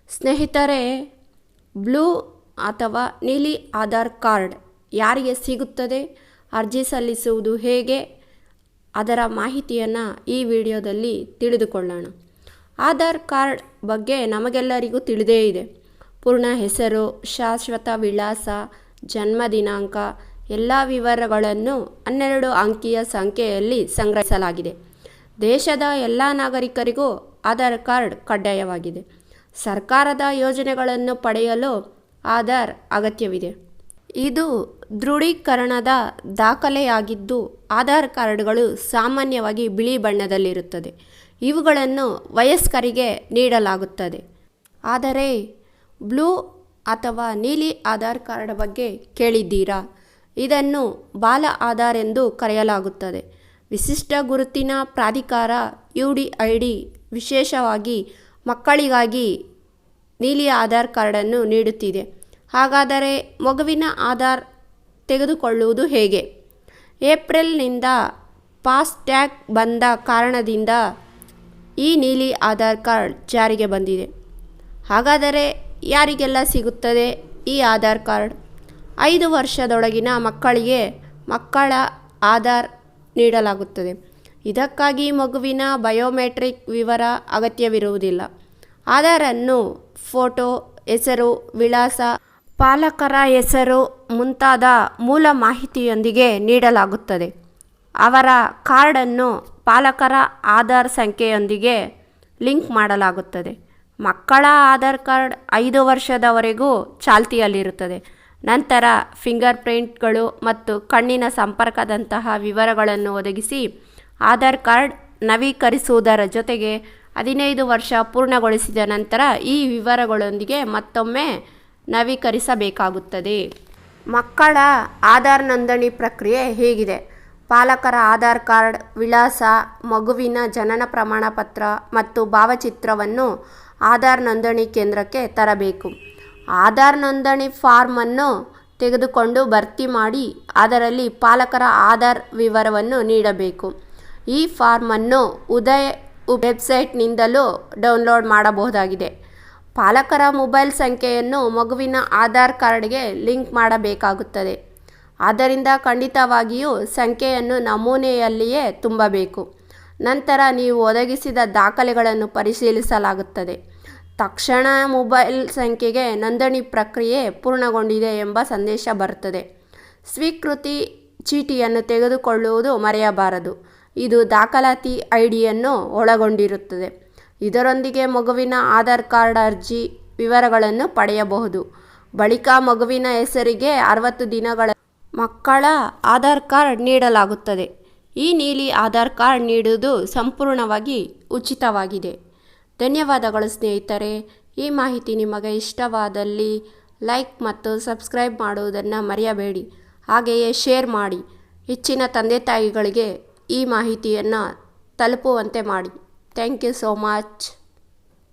ಸ್ನೇಹಿತರೆ, ಬ್ಲೂ ಅಥವಾ ನೀಲಿ ಆಧಾರ್ ಕಾರ್ಡ್ ಯಾರಿಗೆ ಸಿಗುತ್ತದೆ, ಅರ್ಜಿ ಸಲ್ಲಿಸುವುದು ಹೇಗೆ, ಅದರ ಮಾಹಿತಿಯನ್ನು ಈ ವಿಡಿಯೋದಲ್ಲಿ ತಿಳಿದುಕೊಳ್ಳೋಣ. ಆಧಾರ್ ಕಾರ್ಡ್ ಬಗ್ಗೆ ನಮಗೆಲ್ಲರಿಗೂ ತಿಳಿದೇ ಇದೆ. ಪೂರ್ಣ ಹೆಸರು, ಶಾಶ್ವತ ವಿಳಾಸ, ಜನ್ಮ ದಿನಾಂಕ ಎಲ್ಲ ವಿವರಗಳನ್ನು 12 ಅಂಕಿಯ ಸಂಖ್ಯೆಯಲ್ಲಿ ಸಂಗ್ರಹಿಸಲಾಗಿದೆ. ದೇಶದ ಎಲ್ಲ ನಾಗರಿಕರಿಗೂ ಆಧಾರ್ ಕಾರ್ಡ್ ಕಡ್ಡಾಯವಾಗಿದೆ. ಸರ್ಕಾರದ ಯೋಜನೆಗಳನ್ನು ಪಡೆಯಲು ಆಧಾರ್ ಅಗತ್ಯವಿದೆ. ಇದು ದೃಢೀಕರಣದ ದಾಖಲೆಯಾಗಿದ್ದು, ಆಧಾರ್ ಕಾರ್ಡ್ಗಳು ಸಾಮಾನ್ಯವಾಗಿ ಬಿಳಿ ಬಣ್ಣದಲ್ಲಿರುತ್ತದೆ. ಇವುಗಳನ್ನು ವಯಸ್ಕರಿಗೆ ನೀಡಲಾಗುತ್ತದೆ. ಆದರೆ ಬ್ಲೂ ಅಥವಾ ನೀಲಿ ಆಧಾರ್ ಕಾರ್ಡ್ ಬಗ್ಗೆ ಕೇಳಿದ್ದೀರಾ? ಇದನ್ನು ಬಾಲ ಆಧಾರ್ ಎಂದು ಕರೆಯಲಾಗುತ್ತದೆ. ವಿಶಿಷ್ಟ ಗುರುತಿನ ಪ್ರಾಧಿಕಾರ UDID ವಿಶೇಷವಾಗಿ ಮಕ್ಕಳಿಗಾಗಿ ನೀಲಿ ಆಧಾರ್ ಕಾರ್ಡನ್ನು ನೀಡುತ್ತಿದೆ. ಹಾಗಾದರೆ ಮಗುವಿನ ಆಧಾರ್ ತೆಗೆದುಕೊಳ್ಳುವುದು ಹೇಗೆ? ಏಪ್ರಿಲ್ನಿಂದ ಫಾಸ್ಟ್ಯಾಗ್ ಬಂದ ಕಾರಣದಿಂದ ಈ ನೀಲಿ ಆಧಾರ್ ಕಾರ್ಡ್ ಜಾರಿಗೆ ಬಂದಿದೆ. ಹಾಗಾದರೆ ಯಾರಿಗೆಲ್ಲ ಸಿಗುತ್ತದೆ ಈ ಆಧಾರ್ ಕಾರ್ಡ್? 5 ವರ್ಷದೊಳಗಿನ ಮಕ್ಕಳಿಗೆ ಮಕ್ಕಳ ಆಧಾರ್ ನೀಡಲಾಗುತ್ತದೆ. ಇದಕ್ಕಾಗಿ ಮಗುವಿನ ಬಯೋಮೆಟ್ರಿಕ್ ವಿವರ ಅಗತ್ಯವಿರುವುದಿಲ್ಲ. ಆಧಾರನ್ನು ಫೋಟೋ, ಹೆಸರು, ವಿಳಾಸ, ಪಾಲಕರ ಹೆಸರು ಮುಂತಾದ ಮೂಲ ಮಾಹಿತಿಯೊಂದಿಗೆ ನೀಡಲಾಗುತ್ತದೆ. ಅವರ ಕಾರ್ಡನ್ನು ಪಾಲಕರ ಆಧಾರ್ ಸಂಖ್ಯೆಯೊಂದಿಗೆ ಲಿಂಕ್ ಮಾಡಲಾಗುತ್ತದೆ. ಮಕ್ಕಳ ಆಧಾರ್ ಕಾರ್ಡ್ 5 ವರ್ಷದವರೆಗೂ ಚಾಲ್ತಿಯಲ್ಲಿರುತ್ತದೆ. ನಂತರ ಫಿಂಗರ್ ಪ್ರಿಂಟ್ಗಳು ಮತ್ತು ಕಣ್ಣಿನ ಸಂಪರ್ಕದಂತಹ ವಿವರಗಳನ್ನು ಒದಗಿಸಿ ಆಧಾರ್ ಕಾರ್ಡ್ ನವೀಕರಿಸುವುದರ ಜೊತೆಗೆ 15 ವರ್ಷ ಪೂರ್ಣಗೊಳಿಸಿದ ನಂತರ ಈ ವಿವರಗಳೊಂದಿಗೆ ಮತ್ತೊಮ್ಮೆ ನವೀಕರಿಸಬೇಕಾಗುತ್ತದೆ. ಮಕ್ಕಳ ಆಧಾರ್ ನೋಂದಣಿ ಪ್ರಕ್ರಿಯೆ ಹೀಗಿದೆ. ಪಾಲಕರ ಆಧಾರ್ ಕಾರ್ಡ್, ವಿಳಾಸ, ಮಗುವಿನ ಜನನ ಪ್ರಮಾಣ ಪತ್ರ ಮತ್ತು ಭಾವಚಿತ್ರವನ್ನು ಆಧಾರ್ ನೋಂದಣಿ ಕೇಂದ್ರಕ್ಕೆ ತರಬೇಕು. ಆಧಾರ್ ನೋಂದಣಿ ಫಾರ್ಮನ್ನು ತೆಗೆದುಕೊಂಡು ಭರ್ತಿ ಮಾಡಿ ಅದರಲ್ಲಿ ಪಾಲಕರ ಆಧಾರ್ ವಿವರವನ್ನು ನೀಡಬೇಕು. ಈ ಫಾರ್ಮನ್ನು ಉದಯ್ ವೆಬ್ಸೈಟ್ನಿಂದಲೂ ಡೌನ್ಲೋಡ್ ಮಾಡಬಹುದಾಗಿದೆ. ಪಾಲಕರ ಮೊಬೈಲ್ ಸಂಖ್ಯೆಯನ್ನು ಮಗುವಿನ ಆಧಾರ್ ಕಾರ್ಡ್ಗೆ ಲಿಂಕ್ ಮಾಡಬೇಕಾಗುತ್ತದೆ. ಆದ್ದರಿಂದ ಖಂಡಿತವಾಗಿಯೂ ಸಂಖ್ಯೆಯನ್ನು ನಮೂನೆಯಲ್ಲಿಯೇ ತುಂಬಬೇಕು. ನಂತರ ನೀವು ಒದಗಿಸಿದ ದಾಖಲೆಗಳನ್ನು ಪರಿಶೀಲಿಸಲಾಗುತ್ತದೆ. ತಕ್ಷಣ ಮೊಬೈಲ್ ಸಂಖ್ಯೆಗೆ ನೋಂದಣಿ ಪ್ರಕ್ರಿಯೆ ಪೂರ್ಣಗೊಂಡಿದೆ ಎಂಬ ಸಂದೇಶ ಬರುತ್ತದೆ. ಸ್ವೀಕೃತಿ ಚೀಟಿಯನ್ನು ತೆಗೆದುಕೊಳ್ಳುವುದು ಮರೆಯಬಾರದು. ಇದು ದಾಖಲಾತಿ ಐಡಿಯನ್ನು ಒಳಗೊಂಡಿರುತ್ತದೆ. ಇದರೊಂದಿಗೆ ಮಗುವಿನ ಆಧಾರ್ ಕಾರ್ಡ್ ಅರ್ಜಿ ವಿವರಗಳನ್ನು ಪಡೆಯಬಹುದು. ಬಳಿಕ ಮಗುವಿನ ಹೆಸರಿಗೆ 60 ದಿನಗಳ ಮಕ್ಕಳ ಆಧಾರ್ ಕಾರ್ಡ್ ನೀಡಲಾಗುತ್ತದೆ. ಈ ನೀಲಿ ಆಧಾರ್ ಕಾರ್ಡ್ ನೀಡುವುದು ಸಂಪೂರ್ಣವಾಗಿ ಉಚಿತವಾಗಿದೆ. ಧನ್ಯವಾದಗಳು ಸ್ನೇಹಿತರೆ. ಈ ಮಾಹಿತಿ ನಿಮಗೆ ಇಷ್ಟವಾದಲ್ಲಿ ಲೈಕ್ ಮತ್ತು ಸಬ್ಸ್ಕ್ರೈಬ್ ಮಾಡುವುದನ್ನು ಮರೆಯಬೇಡಿ. ಹಾಗೆಯೇ ಶೇರ್ ಮಾಡಿ. ಹೆಚ್ಚಿನ ತಂದೆ ತಾಯಿಗಳಿಗೆ ಈ ಮಾಹಿತಿಯನ್ನು ತಲುಪುವಂತೆ ಮಾಡಿ. Thank you so much.